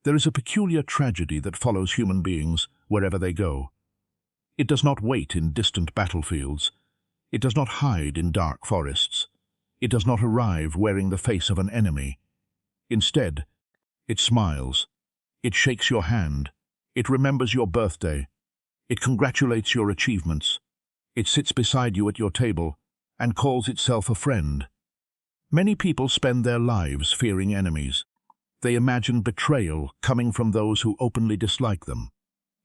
There is a peculiar tragedy that follows human beings wherever they go. It does not wait in distant battlefields. It does not hide in dark forests. It does not arrive wearing the face of an enemy. Instead, it smiles. It shakes your hand. It remembers your birthday. It congratulates your achievements. It sits beside you at your table and calls itself a friend. Many people spend their lives fearing enemies. They imagine betrayal coming from those who openly dislike them.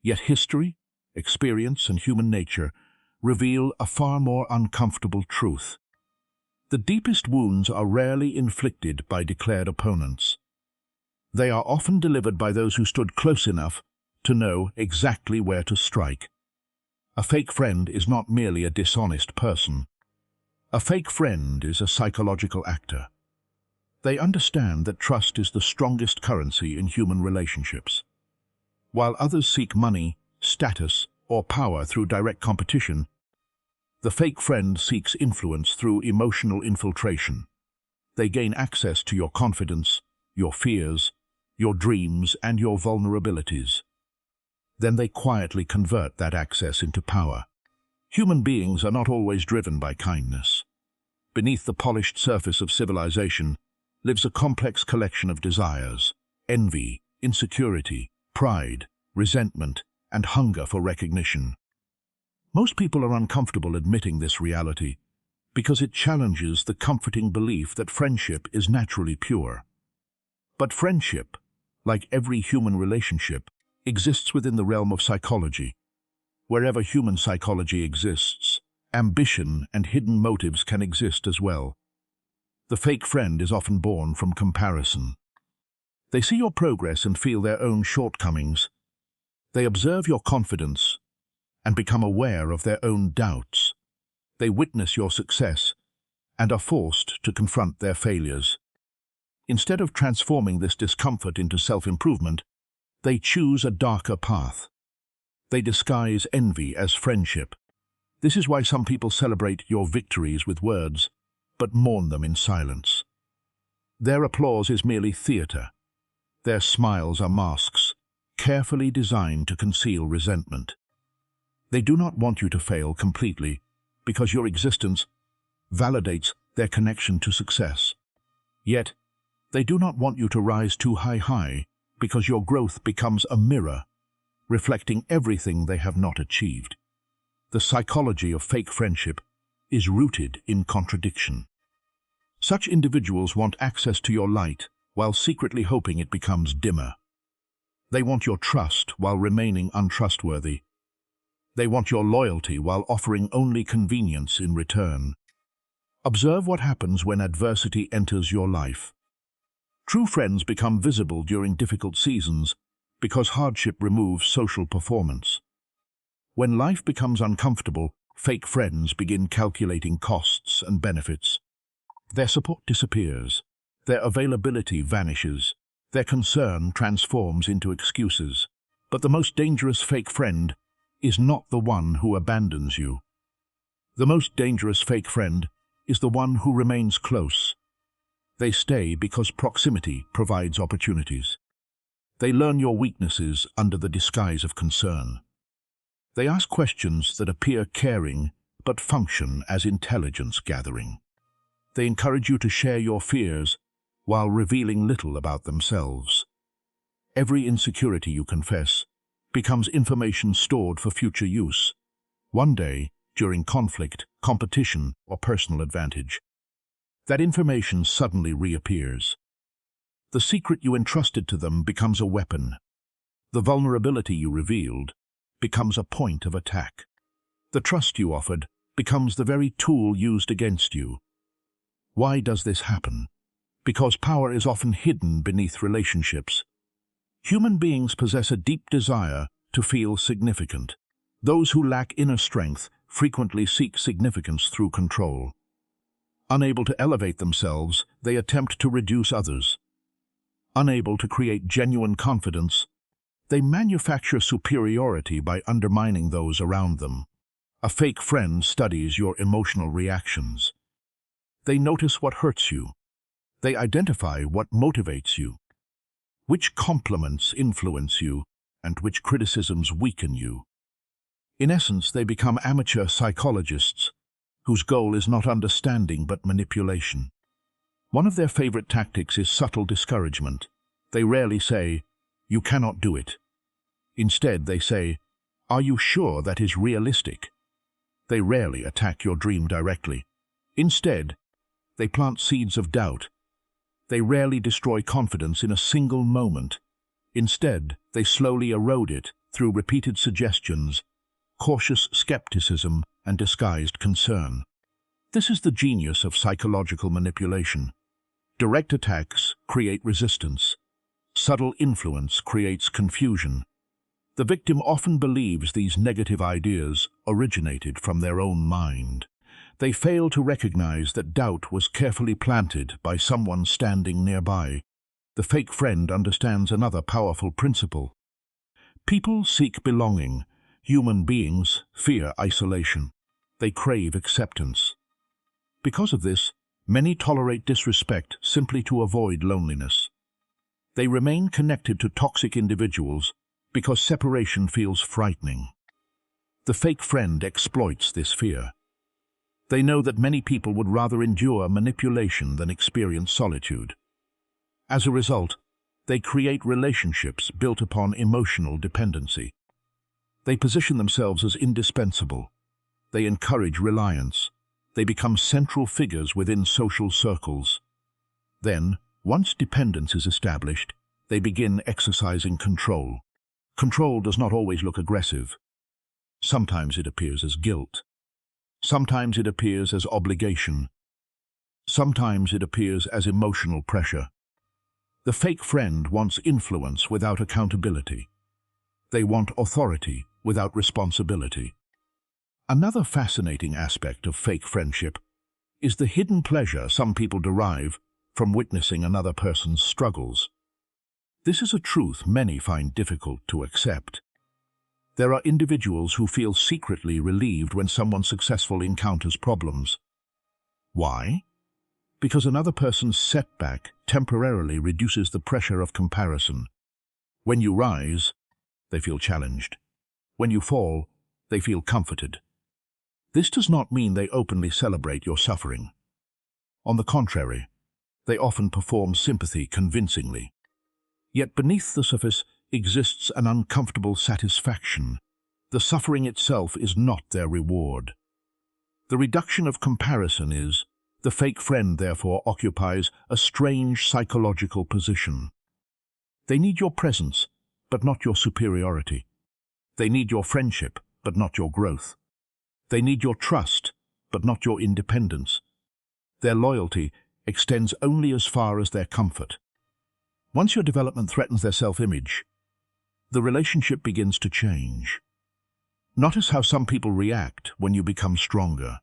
Yet history, experience, and human nature reveal a far more uncomfortable truth. The deepest wounds are rarely inflicted by declared opponents. They are often delivered by those who stood close enough to know exactly where to strike. A fake friend is not merely a dishonest person. A fake friend is a psychological actor. They understand that trust is the strongest currency in human relationships. While others seek money, status, or power through direct competition, the fake friend seeks influence through emotional infiltration. They gain access to your confidence, your fears, your dreams, and your vulnerabilities. Then they quietly convert that access into power. Human beings are not always driven by kindness. Beneath the polished surface of civilization lives a complex collection of desires: envy, insecurity, pride, resentment, and hunger for recognition. Most people are uncomfortable admitting this reality because it challenges the comforting belief that friendship is naturally pure. But friendship, like every human relationship, exists within the realm of psychology. Wherever human psychology exists, ambition and hidden motives can exist as well. The fake friend is often born from comparison. They see your progress and feel their own shortcomings. They observe your confidence and become aware of their own doubts. They witness your success and are forced to confront their failures. Instead of transforming this discomfort into self-improvement, they choose a darker path. They disguise envy as friendship. This is why some people celebrate your victories with words, but mourn them in silence. Their applause is merely theater. Their smiles are masks, carefully designed to conceal resentment. They do not want you to fail completely, because your existence validates their connection to success. Yet, they do not want you to rise too high, because your growth becomes a mirror, reflecting everything they have not achieved. The psychology of fake friendship is rooted in contradiction. Such individuals want access to your light while secretly hoping it becomes dimmer. They want your trust while remaining untrustworthy. They want your loyalty while offering only convenience in return. Observe what happens when adversity enters your life. True friends become visible during difficult seasons because hardship removes social performance. When life becomes uncomfortable, fake friends begin calculating costs and benefits. Their support disappears. Their availability vanishes. Their concern transforms into excuses. But the most dangerous fake friend is not the one who abandons you. The most dangerous fake friend is the one who remains close. They stay because proximity provides opportunities. They learn your weaknesses under the disguise of concern. They ask questions that appear caring but function as intelligence gathering. They encourage you to share your fears while revealing little about themselves. Every insecurity you confess becomes information stored for future use. One day, during conflict, competition, or personal advantage, that information suddenly reappears. The secret you entrusted to them becomes a weapon. The vulnerability you revealed becomes a point of attack. The trust you offered becomes the very tool used against you. Why does this happen? Because power is often hidden beneath relationships. Human beings possess a deep desire to feel significant. Those who lack inner strength frequently seek significance through control. Unable to elevate themselves, they attempt to reduce others. Unable to create genuine confidence, they manufacture superiority by undermining those around them. A fake friend studies your emotional reactions. They notice what hurts you. They identify what motivates you. which compliments influence you and which criticisms weaken you. In essence, they become amateur psychologists whose goal is not understanding but manipulation. One of their favorite tactics is subtle discouragement. They rarely say, "You cannot do it." Instead, they say, "Are you sure that is realistic?" They rarely attack your dream directly. Instead, they plant seeds of doubt. They rarely destroy confidence in a single moment. Instead, they slowly erode it through repeated suggestions, cautious skepticism, and disguised concern. This is the genius of psychological manipulation. Direct attacks create resistance. Subtle influence creates confusion. The victim often believes these negative ideas originated from their own mind. They fail to recognize that doubt was carefully planted by someone standing nearby. The fake friend understands another powerful principle. People seek belonging. Human beings fear isolation. They crave acceptance. Because of this, many tolerate disrespect simply to avoid loneliness. They remain connected to toxic individuals because separation feels frightening. The fake friend exploits this fear. They know that many people would rather endure manipulation than experience solitude. As a result, they create relationships built upon emotional dependency. They position themselves as indispensable. They encourage reliance. They become central figures within social circles. Then, once dependence is established, they begin exercising control. Control does not always look aggressive. Sometimes it appears as guilt. Sometimes it appears as obligation. Sometimes it appears as emotional pressure. The fake friend wants influence without accountability. They want authority without responsibility. Another fascinating aspect of fake friendship is the hidden pleasure some people derive from witnessing another person's struggles. This is a truth many find difficult to accept. There are individuals who feel secretly relieved when someone successful encounters problems. Why? Because another person's setback temporarily reduces the pressure of comparison. When you rise, they feel challenged. When you fall, they feel comforted. This does not mean they openly celebrate your suffering. On the contrary, they often perform sympathy convincingly. Yet beneath the surface exists an uncomfortable satisfaction. The suffering itself is not their reward. The reduction of comparison is. The fake friend, therefore, occupies a strange psychological position. They need your presence, but not your superiority. They need your friendship, but not your growth. They need your trust, but not your independence. Their loyalty extends only as far as their comfort. Once your development threatens their self-image, the relationship begins to change. Notice how some people react when you become stronger.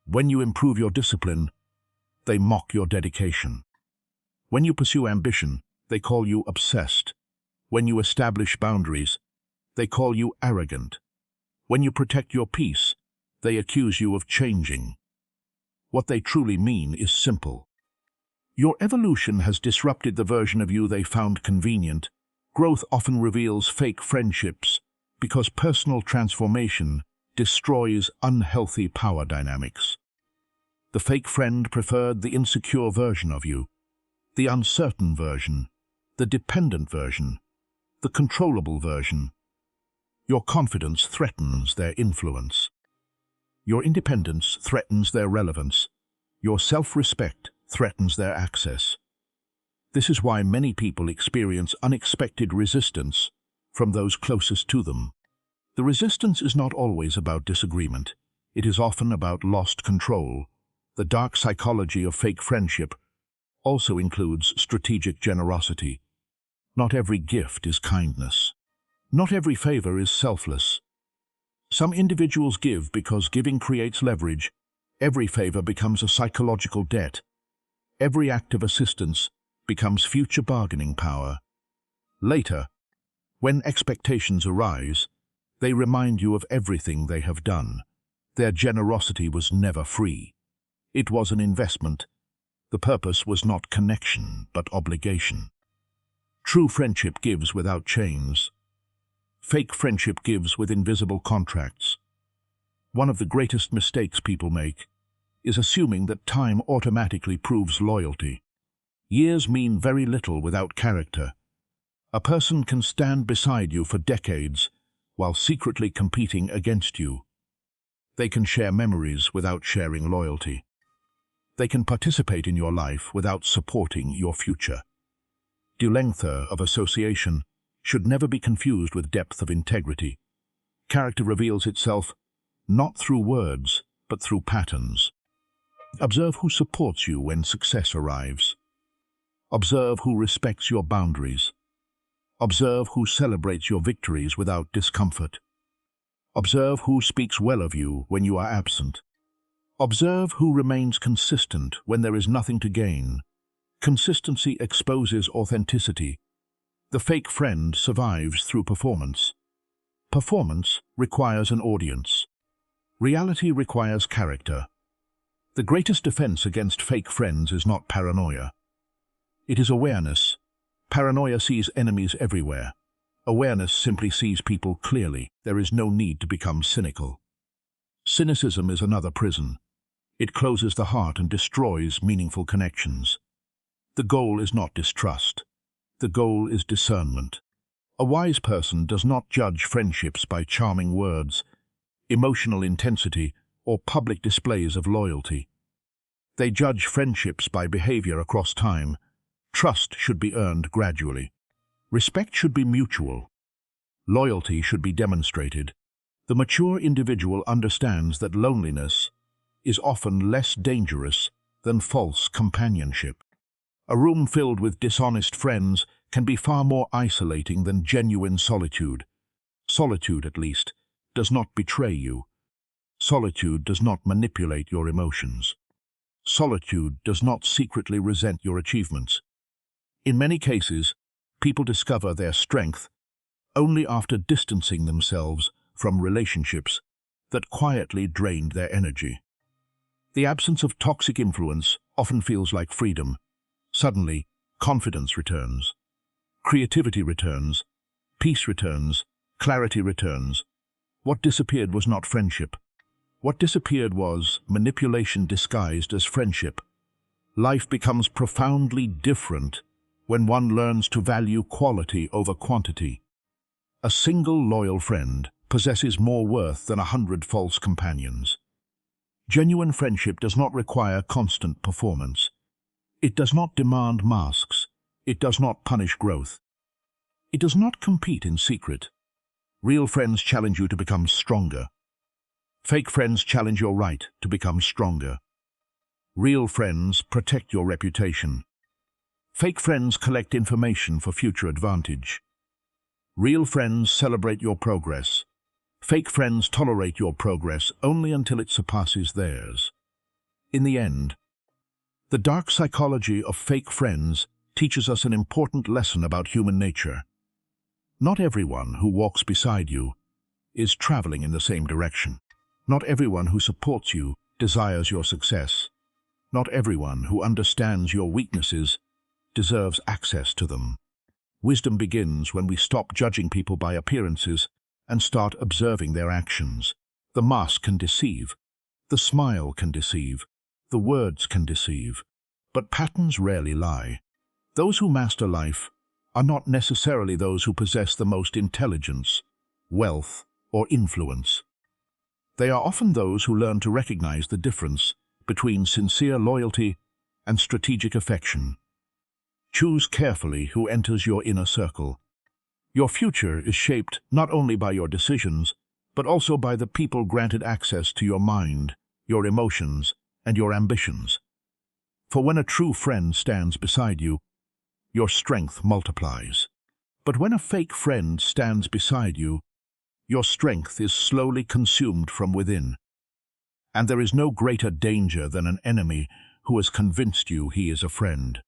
When you improve your discipline, they mock your dedication. When you pursue ambition, they call you obsessed. When you establish boundaries, they call you arrogant. When you protect your peace, they accuse you of changing. What they truly mean is simple. Your evolution has disrupted the version of you they found convenient. Growth often reveals fake friendships because personal transformation destroys unhealthy power dynamics. The fake friend preferred the insecure version of you, the uncertain version, the dependent version, the controllable version. Your confidence threatens their influence. Your independence threatens their relevance. Your self-respect threatens their access. This is why many people experience unexpected resistance from those closest to them. The resistance is not always about disagreement. It is often about lost control. The dark psychology of fake friendship also includes strategic generosity. Not every gift is kindness. Not every favor is selfless. Some individuals give because giving creates leverage. Every favor becomes a psychological debt. Every act of assistance becomes future bargaining power. Later, when expectations arise, they remind you of everything they have done. Their generosity was never free. It was an investment. The purpose was not connection, but obligation. True friendship gives without chains. Fake friendship gives with invisible contracts. One of the greatest mistakes people make is assuming that time automatically proves loyalty. Years mean very little without character. A person can stand beside you for decades while secretly competing against you. They can share memories without sharing loyalty. They can participate in your life without supporting your future. Length of association should never be confused with depth of integrity. Character reveals itself not through words, but through patterns. Observe who supports you when success arrives. Observe who respects your boundaries. Observe who celebrates your victories without discomfort. Observe who speaks well of you when you are absent. Observe who remains consistent when there is nothing to gain. Consistency exposes authenticity. The fake friend survives through performance. Performance requires an audience. Reality requires character. The greatest defense against fake friends is not paranoia. It is awareness. Paranoia sees enemies everywhere. Awareness simply sees people clearly. There is no need to become cynical. Cynicism is another prison. It closes the heart and destroys meaningful connections. The goal is not distrust. The goal is discernment. A wise person does not judge friendships by charming words, emotional intensity, or public displays of loyalty. They judge friendships by behavior across time. Trust should be earned gradually. Respect should be mutual. Loyalty should be demonstrated. The mature individual understands that loneliness is often less dangerous than false companionship. A room filled with dishonest friends can be far more isolating than genuine solitude. Solitude, at least, does not betray you. Solitude does not manipulate your emotions. Solitude does not secretly resent your achievements. In many cases, people discover their strength only after distancing themselves from relationships that quietly drained their energy. The absence of toxic influence often feels like freedom. Suddenly, confidence returns. Creativity returns. Peace returns. Clarity returns. What disappeared was not friendship. What disappeared was manipulation disguised as friendship. Life becomes profoundly different when one learns to value quality over quantity. A single loyal friend possesses more worth than 100 false companions. Genuine friendship does not require constant performance. It does not demand masks. It does not punish growth. It does not compete in secret. Real friends challenge you to become stronger. Fake friends challenge your right to become stronger. Real friends protect your reputation. Fake friends collect information for future advantage. Real friends celebrate your progress. Fake friends tolerate your progress only until it surpasses theirs. In the end, the dark psychology of fake friends teaches us an important lesson about human nature. Not everyone who walks beside you is traveling in the same direction. Not everyone who supports you desires your success. Not everyone who understands your weaknesses deserves access to them. Wisdom begins when we stop judging people by appearances and start observing their actions. The mask can deceive. The smile can deceive. The words can deceive. But patterns rarely lie. Those who master life are not necessarily those who possess the most intelligence, wealth, or influence. They are often those who learn to recognize the difference between sincere loyalty and strategic affection. Choose carefully who enters your inner circle. Your future is shaped not only by your decisions, but also by the people granted access to your mind, your emotions, and your ambitions. For when a true friend stands beside you, your strength multiplies. But when a fake friend stands beside you, your strength is slowly consumed from within. And there is no greater danger than an enemy who has convinced you he is a friend.